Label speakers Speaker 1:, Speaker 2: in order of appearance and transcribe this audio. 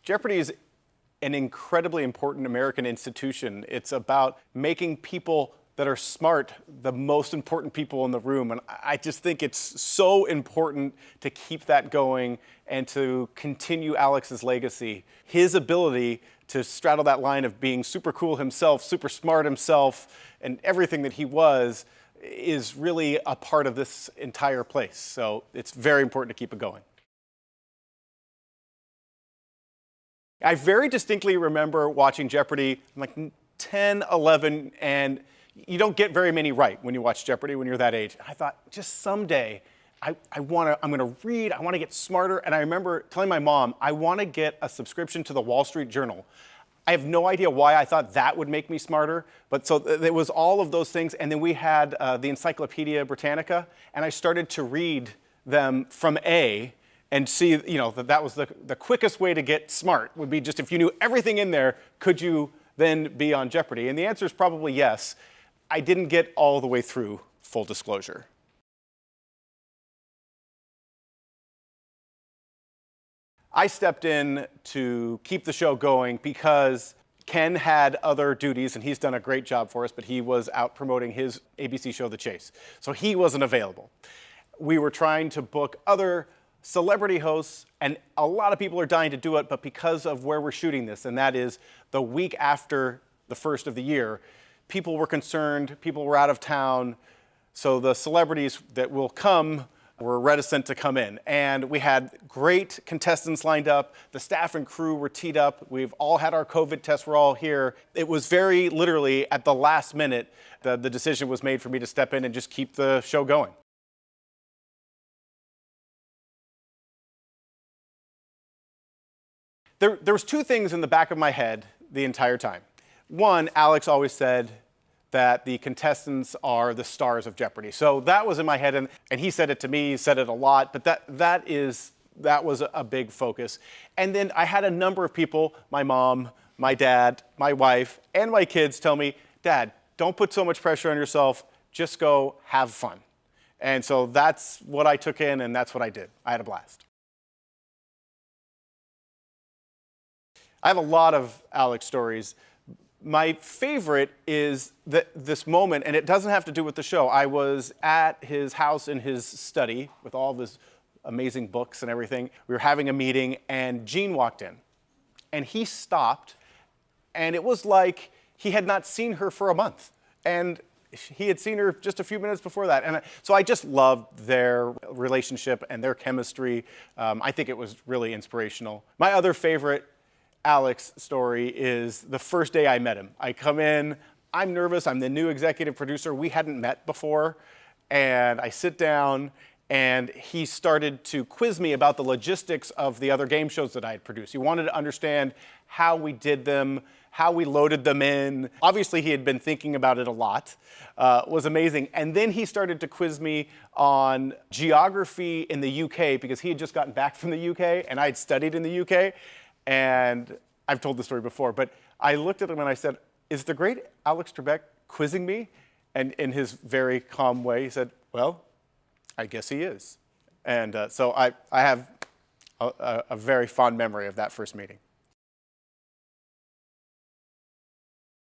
Speaker 1: Jeopardy is an incredibly important American institution. It's about making people that are smart the most important people in the room. And I just think it's so important to keep that going and to continue Alex's legacy. His ability to straddle that line of being super cool himself, super smart himself, and everything that he was is really a part of this entire place. So it's very important to keep it going. I very distinctly remember watching Jeopardy, like 10, 11, and you don't get very many right when you watch Jeopardy when you're that age. I thought, just someday, I'm gonna read, I wanna get smarter, and I remember telling my mom, I wanna get a subscription to the Wall Street Journal. I have no idea why I thought that would make me smarter, but so it was all of those things, and then we had the Encyclopedia Britannica, and I started to read them from A, and see, that was the quickest way to get smart, would be just if you knew everything in there, could you then be on Jeopardy? And the answer is probably yes. I didn't get all the way through, full disclosure. I stepped in to keep the show going because Ken had other duties, and he's done a great job for us, but he was out promoting his ABC show, The Chase. So he wasn't available. We were trying to book other celebrity hosts, and a lot of people are dying to do it, but because of where we're shooting this, and that is the week after the first of the year, people were concerned, people were out of town, so the celebrities that will come were reticent to come in. And we had great contestants lined up, the staff and crew were teed up, we've all had our COVID tests, we're all here. It was very literally at the last minute the decision was made for me to step in and just keep the show going. There was two things in the back of my head the entire time. One, Alex always said that the contestants are the stars of Jeopardy. So that was in my head, and he said it to me, he said it a lot, but that was a big focus. And then I had a number of people, my mom, my dad, my wife, and my kids tell me, Dad, don't put so much pressure on yourself, just go have fun. And so that's what I took in, and that's what I did. I had a blast. I have a lot of Alex stories. My favorite is this moment, and it doesn't have to do with the show. I was at his house in his study with all of his amazing books and everything. We were having a meeting, and Gene walked in. And he stopped, and it was like he had not seen her for a month. And he had seen her just a few minutes before that. And so I just loved their relationship and their chemistry. I think it was really inspirational. My other favorite Alex story is the first day I met him. I come in, I'm nervous, I'm the new executive producer, we hadn't met before, and I sit down and he started to quiz me about the logistics of the other game shows that I had produced. He wanted to understand how we did them, how we loaded them in. Obviously he had been thinking about it a lot. It was amazing. And then he started to quiz me on geography in the UK because he had just gotten back from the UK and I had studied in the UK. And I've told the story before, but I looked at him and I said, is the great Alex Trebek quizzing me? And in his very calm way, he said, well, I guess he is. And so I have a very fond memory of that first meeting.